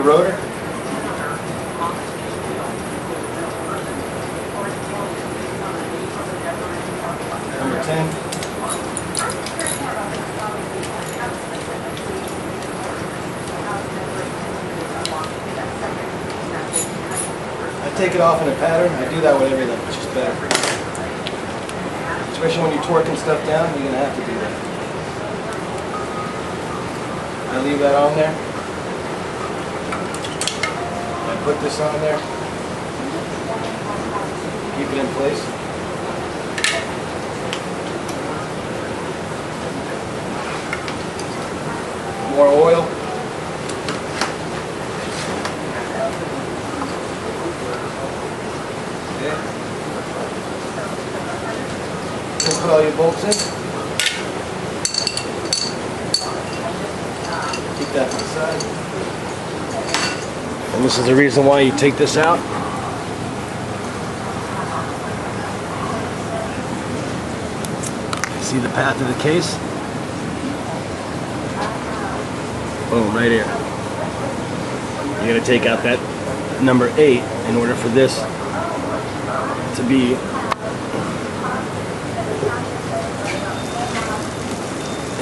your rotor. Number 10. I take it off in a pattern. I do that with everything. It's just better. Especially when you're torquing stuff down, you're going to have to do that. I leave that on there. I put this on there. Keep it in place. More oil. Okay. Put all your bolts in. Keep that to the side. And this is the reason why you take this out. See the path of the case? Boom, right here. You're going to take out that number 8 in order for this to be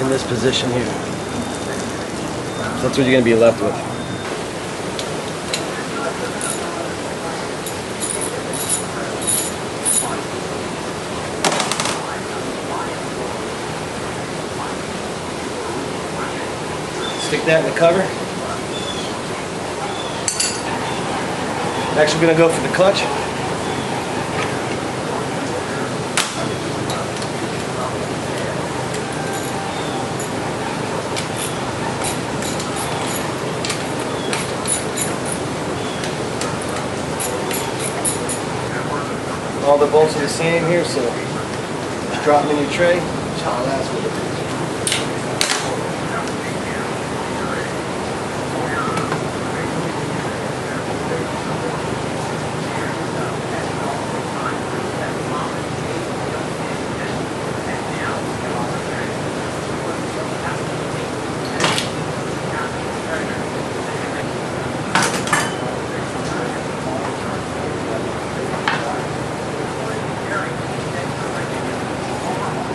in this position here. So that's what you're going to be left with. Stick that in the cover. Next we're going to go for the clutch. All the bolts are the same here, so just drop them in your tray. I'll ask with it.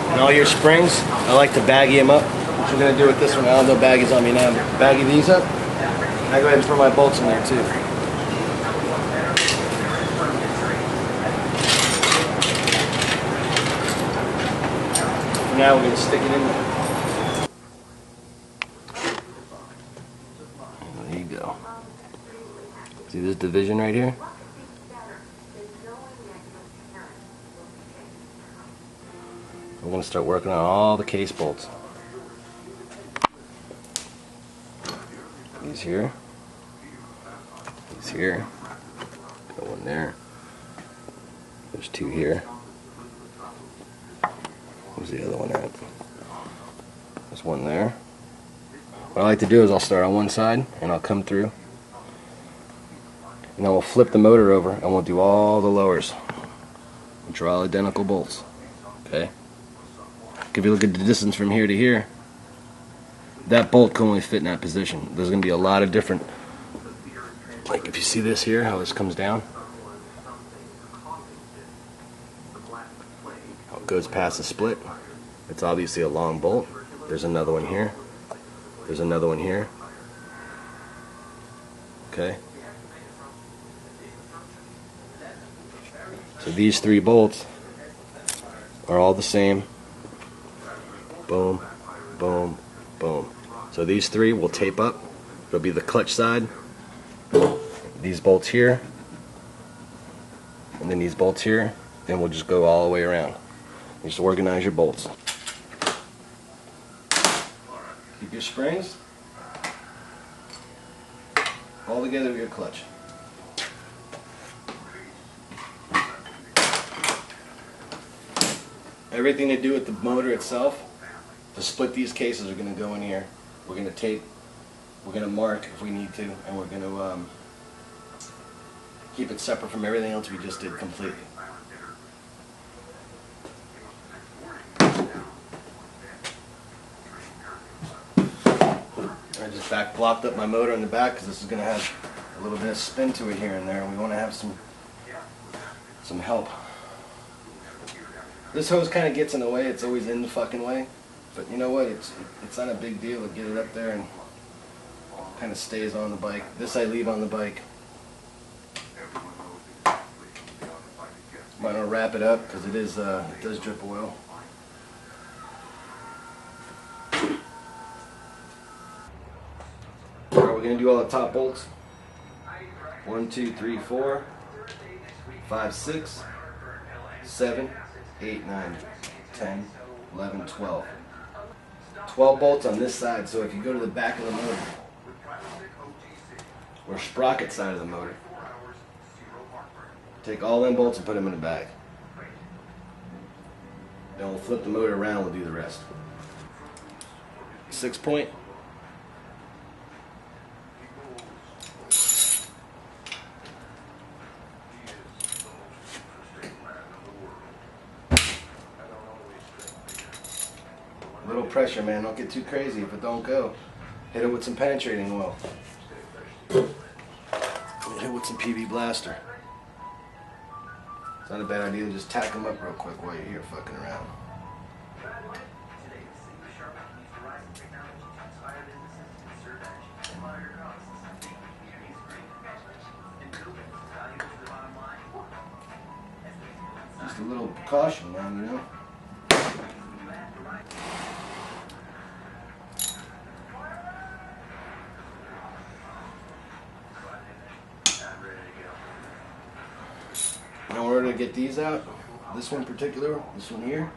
And all your springs, I like to baggy them up. What you're going to do with this one, I don't know baggies on me now, but baggy these up. I go ahead and throw my bolts in there too. Now we're going to stick it in there. There you go. See this division right here? We're going to start working on all the case bolts. These here. These here. Got one there. There's 2 here. Where's the other one at? There's one there. What I like to do is I'll start on one side and I'll come through. And then we'll flip the motor over and we'll do all the lowers, which are all identical bolts. Okay? If you look at the distance from here to here, that bolt can only fit in that position. There's going to be a lot of different, like if you see this here, how this comes down, how it goes past the split. It's obviously a long bolt. There's another one here. There's another one here. Okay. So these 3 bolts are all the same. Boom, boom, boom. So these 3 will tape up. It'll be the clutch side. These bolts here. And then these bolts here. And we'll just go all the way around. You just organize your bolts. Keep your springs all together with your clutch. Everything to do with the motor itself, to split these cases are going to go in here. We're going to tape, we're going to mark if we need to, and we're going to keep it separate from everything else we just did completely. I just back blocked up my motor in the back because this is going to have a little bit of spin to it here and there, and we want to have some help. This hose kind of gets in the way. It's always in the fucking way, but you know what? It's not a big deal to get it up there, and kind of stays on the bike. This I leave on the bike. Might want to wrap it up because it does drip oil. Alright, we're going to do all the top bolts. 1, 2, 3, 4, 5, 6, 7, 8, 9, 10, 11, 12. 12 bolts on this side, so if you go to the back of the motor, or sprocket side of the motor, take all them bolts and put them in a bag. Then we'll flip the motor around and we'll do the rest. 6 point. Little pressure, man. Don't get too crazy. If it don't go, hit it with some penetrating oil. Hit it with some PB Blaster. It's not a bad idea to just tack them up real quick while you're here fucking around. Just a little caution, man, you know? Now, in order to get these out, this one in particular, this one here,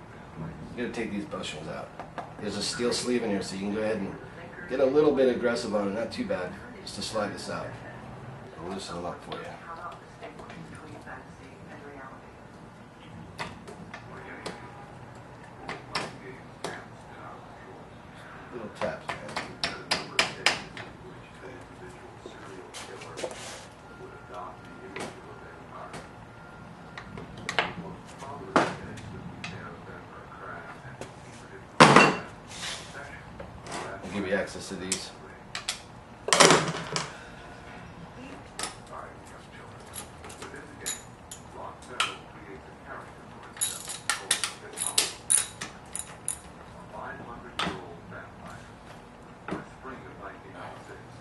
you gotta take these bushings out. There's a steel sleeve in here, so you can go ahead and get a little bit aggressive on it, not too bad, just to slide this out. I'll loosen them up for you. Little taps, man. I'll give you access to these.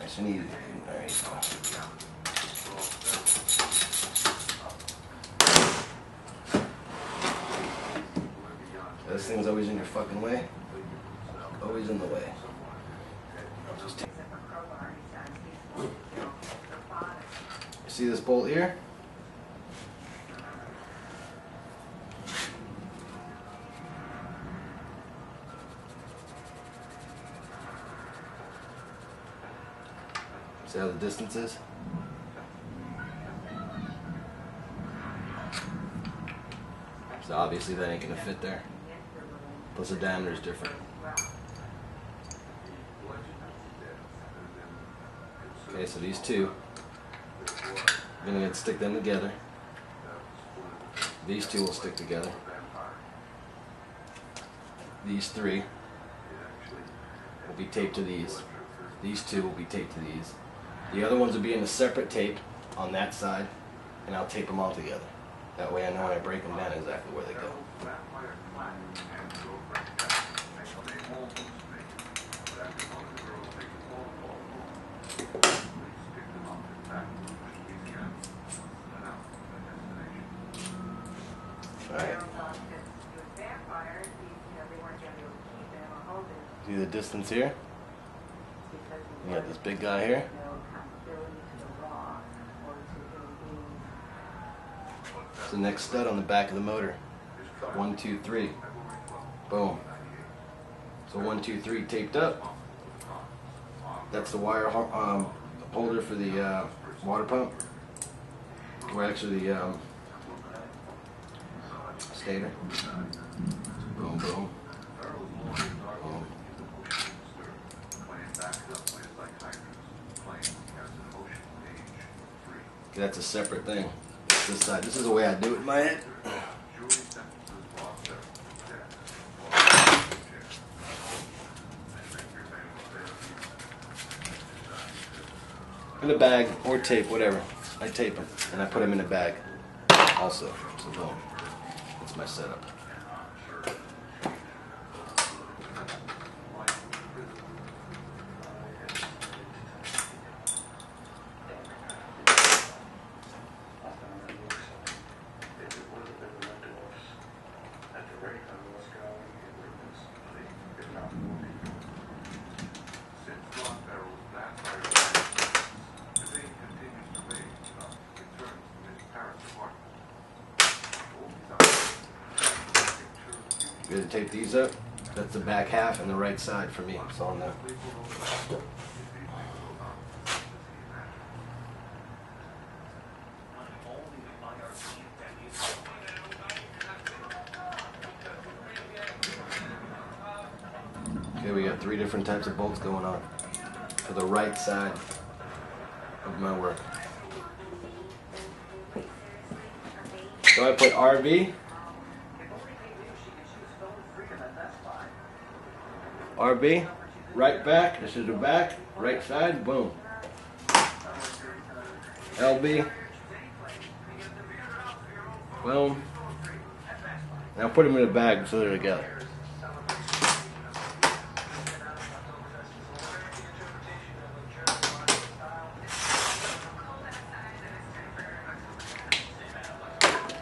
Nice and easy. There you go. This thing's always in your fucking way. Always in the way. See this bolt here? See how the distance is? So obviously that ain't gonna fit there. Plus the diameter is different. Okay, so these two, we're gonna stick them together. These two will stick together. These three will be taped to these. These two will be taped to these. The other ones will be in a separate tape on that side, and I'll tape them all together. That way I know when I break them down exactly where they go. Alright. See the distance here? You got this big guy here. It's the next stud on the back of the motor. 1, 2, 3. Boom. So 1, 2, 3 taped up. That's the wire holder for the water pump. Or actually the stator. Boom, boom. Boom. Okay, that's a separate thing. This side. This is the way I do it in my head. in a bag or tape, whatever. I tape them and I put them in a bag also. So boom, that's my setup. You gotta tape these up. That's the back half and the right side for me. It's on there. Okay, we got 3 different types of bolts going on for the right side of my work. So I put RB, RB, right back, this is the back, right side, boom. LB, boom. Now put them in a bag so they're together.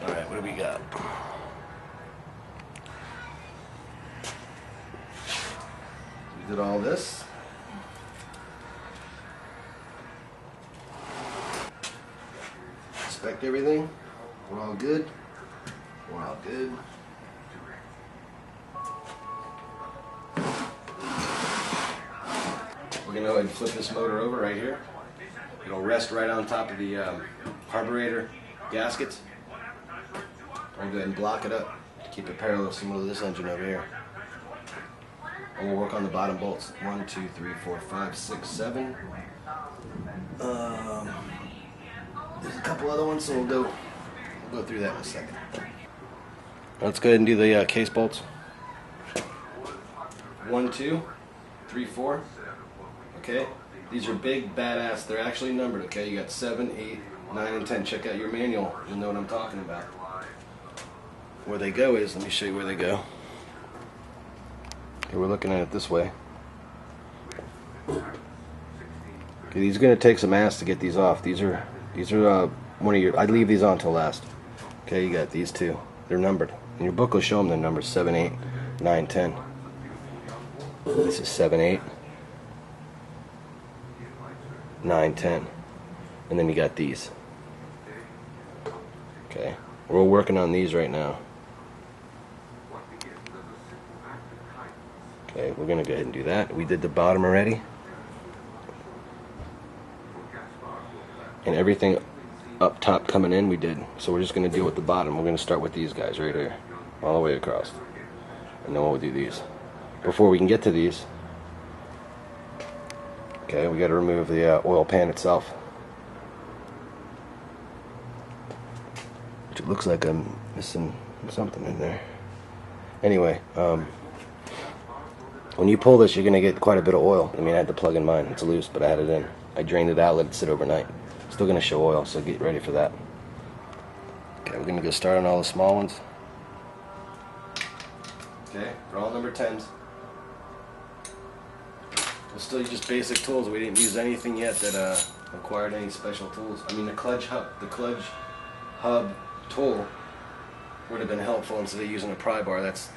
Alright, what do we got? We did all this. Inspect everything. We're all good. We're all good. We're going to go ahead and flip this motor over right here. It'll rest right on top of the carburetor gaskets. I'll go ahead and block it up to keep it parallel similar to this engine over here. And we'll work on the bottom bolts. 1, 2, 3, 4, 5, 6, 7. There's a couple other ones, so we'll go through that in a second. Let's go ahead and do the case bolts. 1, 2, 3, 4. Okay, these are big, badass. They're actually numbered. Okay, you got 7, 8, 9, and 10. Check out your manual. You'll know what I'm talking about. Where they go is, let me show you where they go. Okay, we're looking at it this way. Okay, these are going to take some ass to get these off. These are one of your. I'd leave these on till last. Okay, you got these two. They're numbered. And your book will show them the numbers 7, 8, 9, 10. This is 7, 8, 9, 10. And then you got these. Okay, we're working on these right now. Okay, we're going to go ahead and do that. We did the bottom already. And everything up top coming in we did. So we're just going to deal with the bottom. We're going to start with these guys right here. All the way across. And then we'll do these. Before we can get to these, okay, we got to remove the oil pan itself. Which it looks like I'm missing something in there. Anyway, when you pull this, you're going to get quite a bit of oil. I mean, I had to plug in mine. It's loose, but I had it in. I drained it out, let it sit overnight. Still going to show oil, so get ready for that. Okay, we're going to go start on all the small ones. Okay, they're all number 10s. We'll still use just basic tools. We didn't use anything yet that required any special tools. I mean, the clutch hub tool would have been helpful instead of using a pry bar. That's,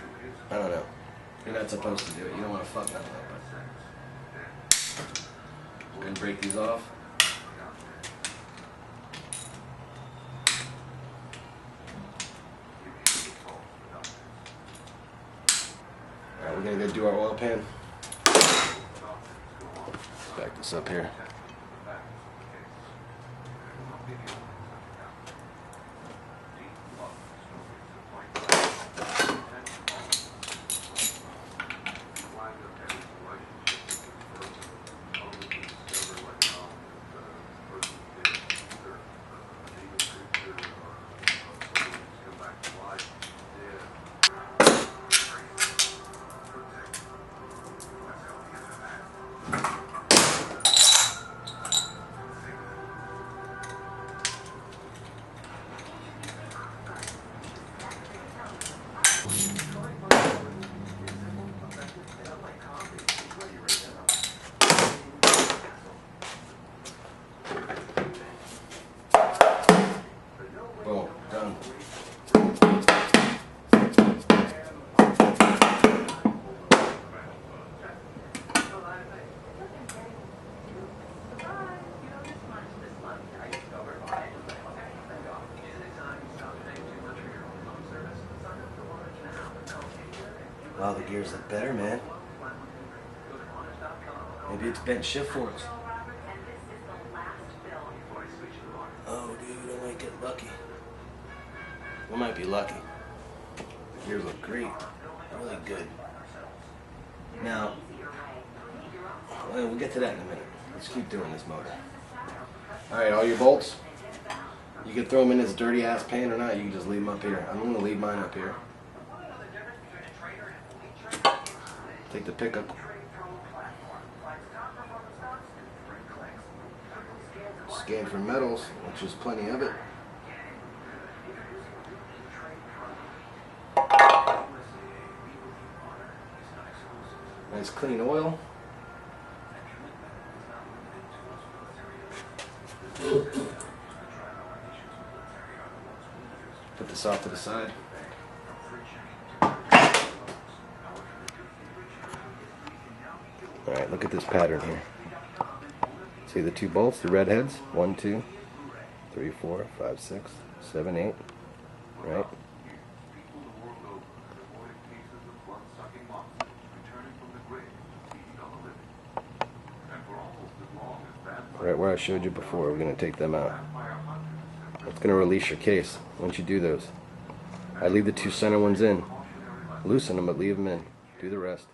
I don't know. You're not supposed to do it. You don't want to fuck nothing up. We're going to break these off. Alright, we're going to go do our oil pan. Let's back this up here. Wow, the gears look better, man. Maybe it's bent shift forks. Oh, dude, I might get lucky. I might be lucky. The gears look great. Really good. Now, well, we'll get to that in a minute. Let's keep doing this motor. Alright, all your bolts. You can throw them in this dirty ass pan or not. You can just leave them up here. I'm going to leave mine up here. Take the pickup. Scan for metals, which is plenty of it. Nice clean oil. Put this off to the side. Alright, look at this pattern here. See the two bolts, the red heads? 1, 2, 3, 4, 5, 6, 7, 8. Right? Right where I showed you before, we're going to take them out. It's going to release your case once you do those. I leave the two center ones in. Loosen them, but leave them in. Do the rest.